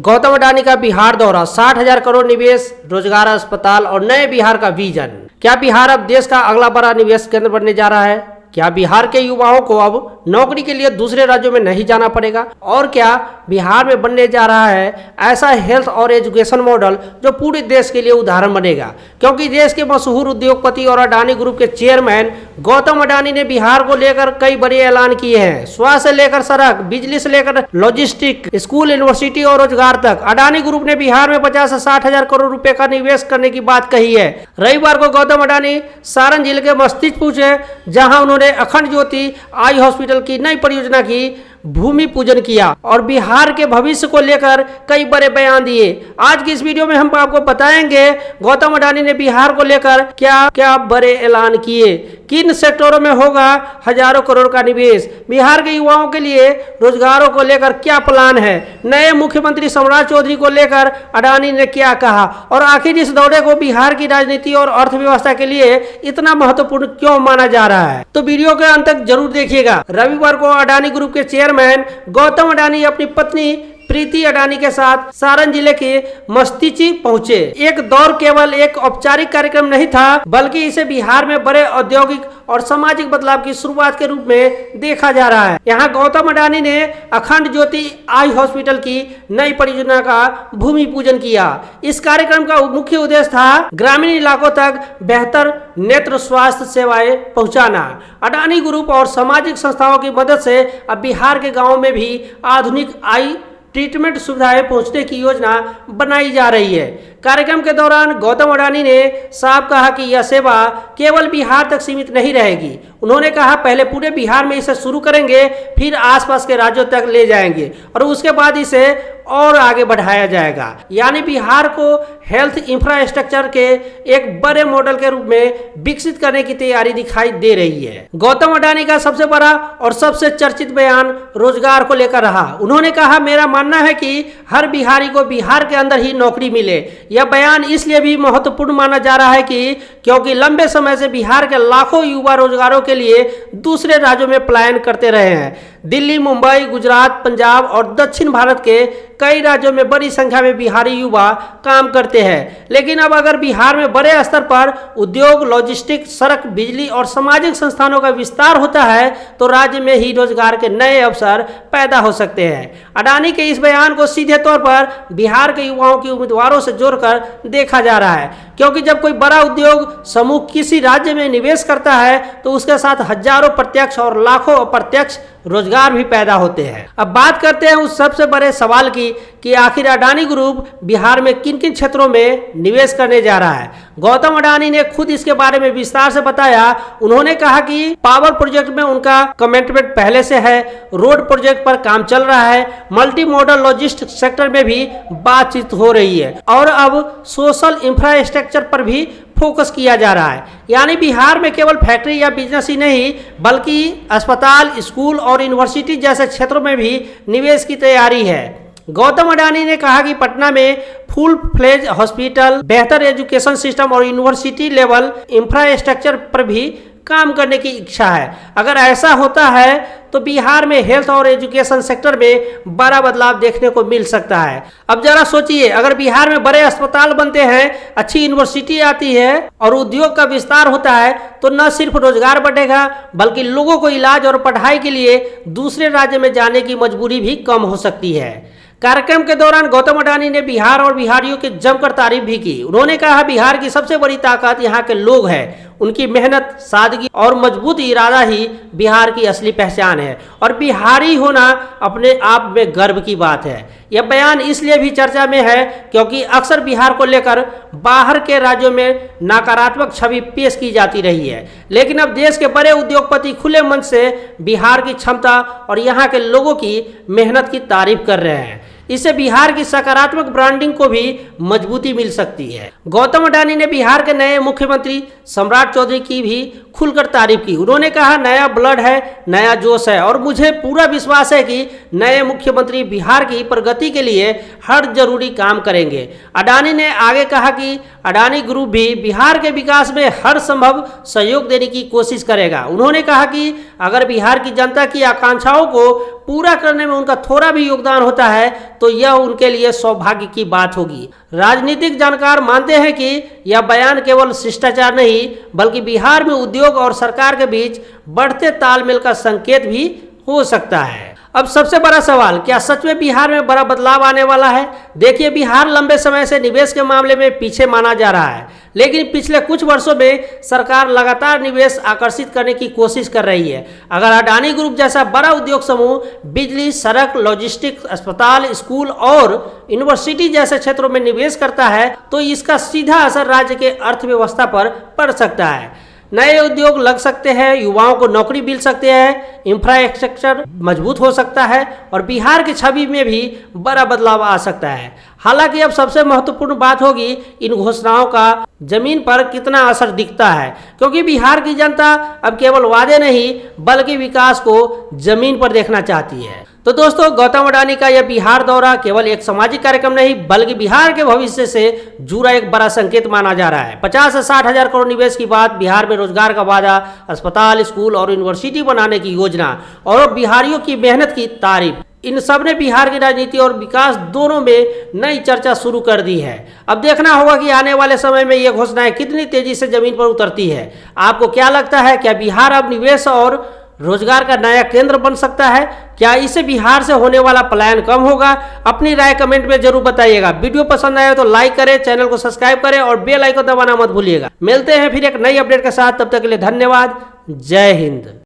गौतम अडानी का बिहार दौरा, 60,000 करोड़ निवेश, रोजगार, अस्पताल और नए बिहार का विजन। क्या बिहार अब देश का अगला बड़ा निवेश केंद्र बनने जा रहा है? क्या बिहार के युवाओं को अब नौकरी के लिए दूसरे राज्यों में नहीं जाना पड़ेगा? और क्या बिहार में बनने जा रहा है ऐसा हेल्थ और एजुकेशन मॉडल जो पूरे देश के लिए उदाहरण बनेगा? क्योंकि देश के मशहूर उद्योगपति और अडानी ग्रुप के चेयरमैन गौतम अडानी ने बिहार को लेकर कई बड़े ऐलान किए हैं। स्वास्थ्य से लेकर सड़क, बिजली से लेकर लॉजिस्टिक, स्कूल, यूनिवर्सिटी और रोजगार तक अडानी ग्रुप ने बिहार में 50 से 60,000 करोड़ रुपए का निवेश करने की बात कही है। रविवार को गौतम अडानी सारण जिले के मस्तिष्क पहुंचे, जहां उन्होंने अखंड ज्योति आई हॉस्पिटल की नई परियोजना की भूमि पूजन किया और बिहार के भविष्य को लेकर कई बड़े बयान दिए। आज की इस वीडियो में हम आपको बताएंगे गौतम अडानी ने बिहार को लेकर क्या क्या बड़े ऐलान किए, किन सेक्टरों में होगा हजारों करोड़ का निवेश, बिहार के युवाओं के लिए रोजगारों को लेकर क्या प्लान है, नए मुख्यमंत्री सम्राट चौधरी को लेकर अडानी ने क्या कहा और आखिर इस दौरे को बिहार की राजनीति और अर्थव्यवस्था के लिए इतना महत्वपूर्ण क्यों माना जा रहा है। तो वीडियो के अंत तक जरूर देखिएगा। रविवार को अडानी ग्रुप के चेयरमैन गौतम अडानी अपनी पत्नी प्रीति अडानी के साथ सारण जिले के मस्तिष्क पहुंचे। एक दौर केवल एक औपचारिक कार्यक्रम नहीं था, बल्कि इसे बिहार में बड़े औद्योगिक और सामाजिक बदलाव की शुरुआत के रूप में देखा जा रहा है। यहाँ गौतम अडानी ने अखंड ज्योति आई हॉस्पिटल की नई परियोजना का भूमि पूजन किया। इस कार्यक्रम का मुख्य उद्देश्य था ग्रामीण इलाकों तक बेहतर नेत्र स्वास्थ्य सेवाएं पहुंचाना। अडानी ग्रुप और सामाजिक संस्थाओं की मदद से अब बिहार के गाँव में भी आधुनिक आई ट्रीटमेंट सुविधाएं पहुंचने की योजना बनाई जा रही है। कार्यक्रम के दौरान गौतम अडानी ने साफ कहा कि यह सेवा केवल बिहार तक सीमित नहीं रहेगी। उन्होंने कहा, पहले पूरे बिहार में इसे शुरू करेंगे, फिर आसपास के राज्यों तक ले जाएंगे और उसके बाद इसे और आगे बढ़ाया जाएगा। यानी बिहार को हेल्थ इंफ्रास्ट्रक्चर के एक बड़े मॉडल के रूप में विकसित करने की तैयारी दिखाई दे रही है। गौतम अडानी का सबसे बड़ा और सबसे चर्चित बयान रोजगार को लेकर रहा। उन्होंने कहा, मेरा मानना है कि हर बिहारी को बिहार के अंदर ही नौकरी मिले। यह बयान इसलिए भी महत्वपूर्ण माना जा रहा है क्योंकि लंबे समय से बिहार के लाखों युवा रोजगारों के लिए दूसरे राज्यों में पलायन करते रहे हैं। दिल्ली, मुंबई, गुजरात, पंजाब और दक्षिण भारत के कई राज्यों में बड़ी संख्या में बिहारी युवा काम करते हैं। लेकिन अब अगर बिहार में बड़े स्तर पर उद्योग, लॉजिस्टिक, सड़क, बिजली और सामाजिक संस्थानों का विस्तार होता है तो राज्य में ही रोजगार के नए अवसर पैदा हो सकते हैं। अडानी के इस बयान को सीधे तौर पर बिहार के युवाओं की उम्मीदवारों से जोड़कर देखा जा रहा है, क्योंकि जब कोई बड़ा उद्योग समूह किसी राज्य में निवेश करता है तो उसके साथ हजारों प्रत्यक्ष और लाखों अप्रत्यक्ष रोजगार भी पैदा होते हैं। अब बात करते हैं उस सबसे बड़े सवाल की कि आखिर अडानी ग्रुप बिहार में किन किन क्षेत्रों में निवेश करने जा रहा है। गौतम अडानी ने खुद इसके बारे में विस्तार से बताया। उन्होंने कहा कि पावर प्रोजेक्ट में उनका कमिटमेंट पहले से है, रोड प्रोजेक्ट पर काम चल रहा है, मल्टी मॉडल लॉजिस्टिक सेक्टर में भी बातचीत हो रही है और अब सोशल इंफ्रास्ट्रक्चर पर भी फोकस किया जा रहा है। यानी बिहार में केवल फैक्ट्री या बिजनेस ही नहीं, बल्कि अस्पताल, स्कूल और यूनिवर्सिटी जैसे क्षेत्रों में भी निवेश की तैयारी है। गौतम अडानी ने कहा कि पटना में फुल फ्लेज हॉस्पिटल, बेहतर एजुकेशन सिस्टम और यूनिवर्सिटी लेवल इंफ्रास्ट्रक्चर पर भी काम करने की इच्छा है। अगर ऐसा होता है तो बिहार में हेल्थ और एजुकेशन सेक्टर में बड़ा बदलाव देखने को मिल सकता है। अब जरा सोचिए, अगर बिहार में बड़े अस्पताल बनते हैं, अच्छी यूनिवर्सिटी आती है और उद्योग का विस्तार होता है तो न सिर्फ रोजगार बढ़ेगा, बल्कि लोगों को इलाज और पढ़ाई के लिए दूसरे राज्य में जाने की मजबूरी भी कम हो सकती है। कार्यक्रम के दौरान गौतम अडानी ने बिहार और बिहारियों की जमकर तारीफ भी की। उन्होंने कहा, बिहार की सबसे बड़ी ताकत यहाँ के लोग हैं। उनकी मेहनत, सादगी और मजबूत इरादा ही बिहार की असली पहचान है और बिहारी होना अपने आप में गर्व की बात है। यह बयान इसलिए भी चर्चा में है क्योंकि अक्सर बिहार को लेकर बाहर के राज्यों में नकारात्मक छवि पेश की जाती रही है, लेकिन अब देश के बड़े उद्योगपति खुले मन से बिहार की क्षमता और यहाँ के लोगों की मेहनत की तारीफ कर रहे हैं। इससे बिहार की सकारात्मक ब्रांडिंग को भी मजबूती मिल सकती है। गौतम अडानी ने बिहार के नए मुख्यमंत्री सम्राट चौधरी की भी खुलकर तारीफ की। उन्होंने कहा, नया ब्लड है, नया जोश है और मुझे पूरा विश्वास है कि नए मुख्यमंत्री बिहार की प्रगति के लिए हर जरूरी काम करेंगे। अडानी ने आगे कहा कि अडानी ग्रुप भी बिहार के विकास में हर संभव सहयोग देने की कोशिश करेगा। उन्होंने कहा कि अगर बिहार की जनता की आकांक्षाओं को पूरा करने में उनका थोड़ा भी योगदान होता है तो यह उनके लिए सौभाग्य की बात होगी। राजनीतिक जानकार मानते हैं कि यह बयान केवल शिष्टाचार नहीं बल्कि बिहार में उद्योग और सरकार के बीच बढ़ते तालमेल का संकेत भी हो सकता है। अब सबसे बड़ा सवाल, क्या सच में बिहार में बड़ा बदलाव आने वाला है? देखिए, बिहार लंबे समय से निवेश के मामले में पीछे माना जा रहा है, लेकिन पिछले कुछ वर्षों में सरकार लगातार निवेश आकर्षित करने की कोशिश कर रही है। अगर अडानी ग्रुप जैसा बड़ा उद्योग समूह बिजली, सड़क, लॉजिस्टिक्स, अस्पताल, स्कूल और यूनिवर्सिटी जैसे क्षेत्रों में निवेश करता है तो इसका सीधा असर राज्य के अर्थव्यवस्था पर पड़ सकता है। नए उद्योग लग सकते हैं, युवाओं को नौकरी मिल सकते हैं, इंफ्रास्ट्रक्चर मजबूत हो सकता है और बिहार की छवि में भी बड़ा बदलाव आ सकता है। हालांकि अब सबसे महत्वपूर्ण बात होगी इन घोषणाओं का जमीन पर कितना असर दिखता है, क्योंकि बिहार की जनता अब केवल वादे नहीं बल्कि विकास को जमीन पर देखना चाहती है। तो दोस्तों, गौतम अडानी का यह बिहार दौरा केवल एक सामाजिक कार्यक्रम नहीं बल्कि बिहार के भविष्य से जुड़ा एक बड़ा संकेत माना जा रहा है। 50 से 60 हजार करोड़ निवेश की बात, बिहार में रोजगार का वादा, अस्पताल, स्कूल और यूनिवर्सिटी बनाने की योजना और बिहारियों की मेहनत की तारीफ, इन सब ने बिहार की राजनीति और विकास दोनों में नई चर्चा शुरू कर दी है। अब देखना होगा कि आने वाले समय में ये घोषणाएं कितनी तेजी से जमीन पर उतरती है। आपको क्या लगता है, क्या बिहार अब निवेश और रोजगार का नया केंद्र बन सकता है? क्या इससे बिहार से होने वाला पलायन कम होगा? अपनी राय कमेंट में जरूर बताइएगा। वीडियो पसंद आए तो लाइक करें, चैनल को सब्सक्राइब करें और बेल आइकन दबाना मत भूलिएगा। मिलते हैं फिर एक नई अपडेट के साथ, तब तक के लिए धन्यवाद। जय हिंद।